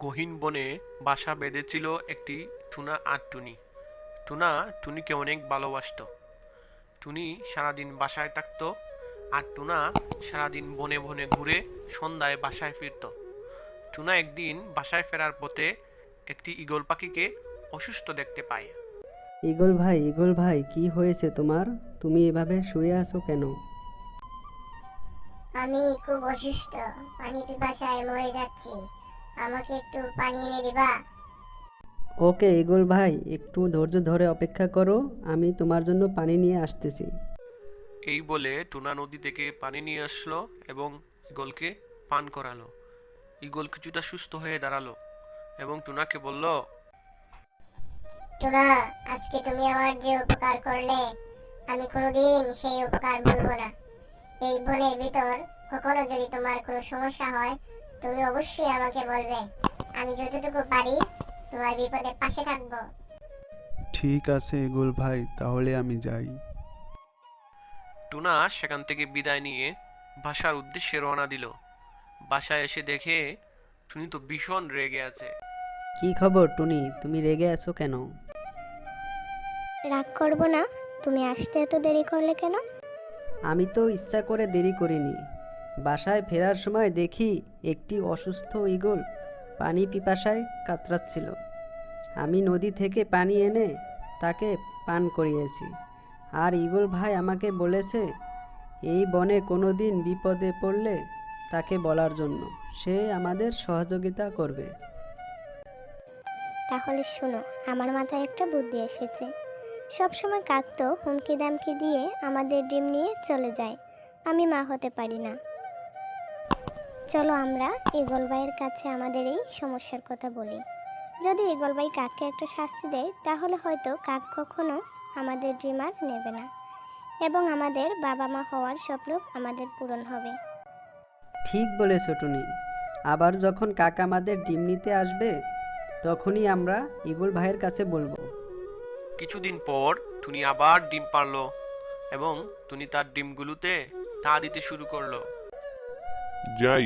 গহীন বনে বাসা বেঁধেছিল একটি টুনা আর টুনি। টুনা টুনিকে অনেক ভালোবাসতো। টুনি সারাদিন বাসায় থাকতো, আর টুনা সারাদিন বনে বনে ঘুরে সন্ধ্যায় বাসায় ফিরত। টুনা একদিন বাসায় ফেরার পথে একটি ঈগল পাখিকে অসুস্থ দেখতে পায়। ঈগল ভাই, কি হয়েছে তোমার? তুমি এভাবে শুয়ে আছো কেন? আমি খুব অসুস্থ, পানি পিপাসায় মরে যাচ্ছি। আমাকে একটু পানি এনে দিবা? ওকে ঈগল ভাই, একটু ধৈর্য ধরে অপেক্ষা করো, আমি তোমার জন্য পানি নিয়ে আসতেছি। এই বলে টুনা নদী থেকে পানি নিয়ে আসলো এবং ঈগলকে পান করালো। ঈগল কিছুটা সুস্থ হয়ে দাঁড়ালো এবং টুনাকে বলল, টুনা, আজকে তুমি আমার যে উপকার করলে, আমি কোনোদিন সেই উপকার ভুলবো না। এই বনের ভিতর কখনো যদি তোমার কোনো সমস্যা হয়, তুমি অবশ্যই আমাকে বলবে। আমি যতটুকু পারি তোমার বিপদে পাশে থাকবো। ঠিক আছে ঈগল ভাই, তাহলে আমি যাই। টুনা সেখান থেকে বিদায় নিয়ে বাসার উদ্দেশ্যে রওনা দিল। বাসায় এসে দেখে টুনি তো ভীষণ রেগে আছে। কি খবর টুনি, তুমি রেগে আছো কেন? রাগ করবো না, তুমি আসতে এত দেরি করলে কেন? আমি তো ইচ্ছা করে দেরি করিনি। বাসায় ফেরার সময় দেখি একটি অসুস্থ ঈগল পানি পিপাসায় কাতরাচ্ছিল। আমি নদী থেকে পানি এনে তাকে পান করিয়েছি। আর ঈগল ভাই আমাকে বলেছে এই বনে কোনো দিন বিপদে পড়লে তাকে বলার জন্য, সে আমাদের সহযোগিতা করবে। তাহলে শোনো, আমার মাথায় একটা বুদ্ধি এসেছে। সবসময় কাক তো হুমকি দামকি দিয়ে আমাদের ডিম নিয়ে চলে যায়, আমি মা হতে পারি না। চলো আমরা ঈগল ভাইয়ের কাছে আমাদের এই সমস্যার কথা বলি। যদি ঈগল ভাই কাককে একটা শাস্তি দেয়, তাহলে হয়তো কাক কখনো আমাদের ডিম আর নেবে না, এবং আমাদের বাবা মা হওয়ার স্বপ্ন আমাদের পূরণ হবে। ঠিক বলেছ টুনি। আবার যখন কাকা আমাদের ডিম নিতে আসবে, তখনই আমরা ঈগল ভাইয়ের কাছে বলবো। কিছুদিন পর টুনি আবার ডিম পারলো এবং টুনি তার ডিমগুলোতে তা দিতে শুরু করলো। যাই,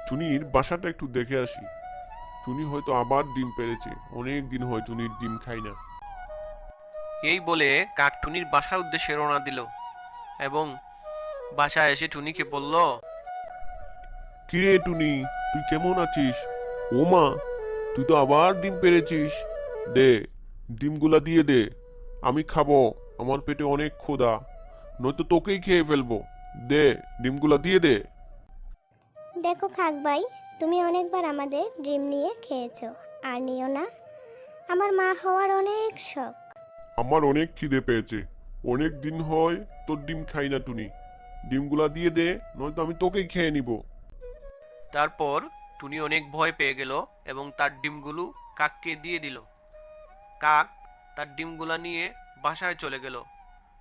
টুনির বাসাটা একটু দেখে আসি। টুনি হয়তো আবার ডিম পেড়েছে, অনেক দিন হয় টুনির ডিম খাই না। এই বলে কাক টুনির বাসার উদ্দেশ্যে রওনা দিল এবং বাসায় এসে টুনিকে বলল, কিরে টুনি, তুই কেমন আছিস? ও মা, তুই তো আবার ডিম পেড়েছিস। দে, ডিমগুলা দিয়ে দে, আমি খাবো। আমার পেটে অনেক ক্ষুধা, নয়তো তোকেই খেয়ে ফেলবো। দে, ডিমগুলা দিয়ে দে। দেখো কাক ভাই, তুমি অনেকবার আমাদের ডিম নিয়ে খেয়েছো, আর নিও না। আমার মা হওয়ার অনেক শখ। আমার অনেক খিদে পেয়েছে, অনেক দিন হয় তোর ডিম খাই না টুনি। ডিমগুলা দিয়ে দে, নয়তো আমি তোকেই খেয়ে নিব। তারপর টুনি অনেক ভয় পেয়ে গেল এবং তার ডিমগুলো কাককে দিয়ে দিল। কাক তার ডিমগুলা নিয়ে বাসায় চলে গেল।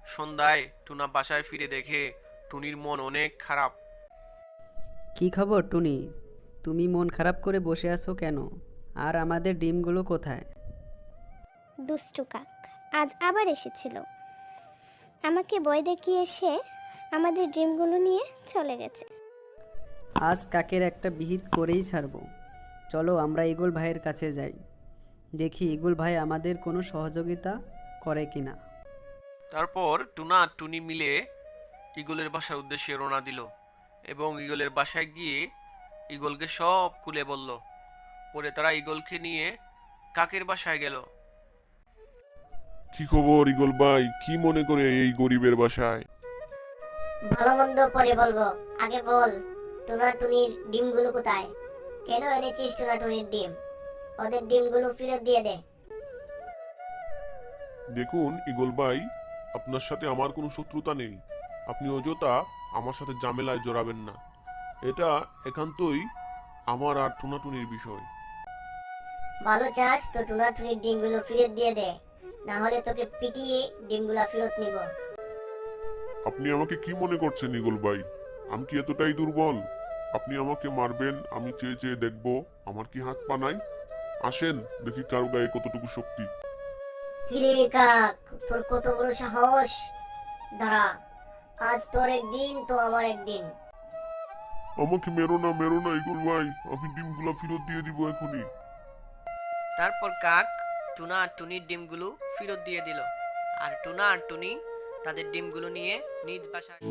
সন্ধ্যায় টুনা বাসায় ফিরে দেখে টুনির মন অনেক খারাপ। কি খবর টুনি, তুমি মন খারাপ করে বসে আছো কেন? আর আমাদের ডিমগুলো কোথায়? দুষ্টু কাক আজ আবার এসেছিল, আমাকে ভয় দেখিয়ে এসে আমাদের ডিমগুলো নিয়ে চলে গেছে। আজ কাকের একটা বিহিত করেই ছাড়বো। চলো আমরা ঈগল ভাইয়ের কাছে যাই, দেখি ঈগল ভাই আমাদের কোনো সহযোগিতা করে কিনা। তারপর টুনা আর টুনি মিলে ঈগলের বাসার উদ্দেশ্যে রওনা দিল এবং ঈগলের বাসায় গিয়ে ঈগলকে সব খুলে বলল। পরে তারা ঈগলকে নিয়ে কাকের বাসায় গেল। কি খবর ইগল ভাই, কি মনে করে এই গরিবের বাসায়? ভালো মন্দ পরে বলবো, আগে বল টুনা টুনির ডিমগুলো কোথায়? কেন এনেছিস টুনা টুনির ডিম? ওদের ডিমগুলো ফেরত দিয়ে দে। দেখুন ইগল ভাই, আপনার সাথে আমার কোনো শত্রুতা নেই। আপনি অযথা আমার সাথে ঝামেলায় জড়াবেন না। এটা একান্তই আমার আর টুনাটুনির বিষয়। ভালো চাস তো টুনা টুনির ডিমগুলো ফেরত দিয়ে দে, না হলে তোকে পিটিয়ে ডিমগুলা ফেরত নিব। আপনি আমাকে কি মনে করছেন ইগল ভাই? আমি কি এতটাই দুর্বল? আপনি আমাকে মারবেন, আমি চেয়ে চেয়ে দেখবো? আমার কি হাত পা নাই? আসেন দেখি কার গায়ে কতটুকু শক্তি। কিরে কাক, তোর কত বড় সাহস! দাঁড়া, আজ তোর একদিন তো আমার একদিন। আমাকে মেরো না ইগল ভাই, আমি ডিমগুলা ফেরত দিয়ে দিব এখনই। তারপর কাক টুনা আর টুনির ডিমগুলো ফেরত দিয়ে দিল, আর টুনা আর টুনি তাদের ডিমগুলো নিয়ে নিজ বাসায়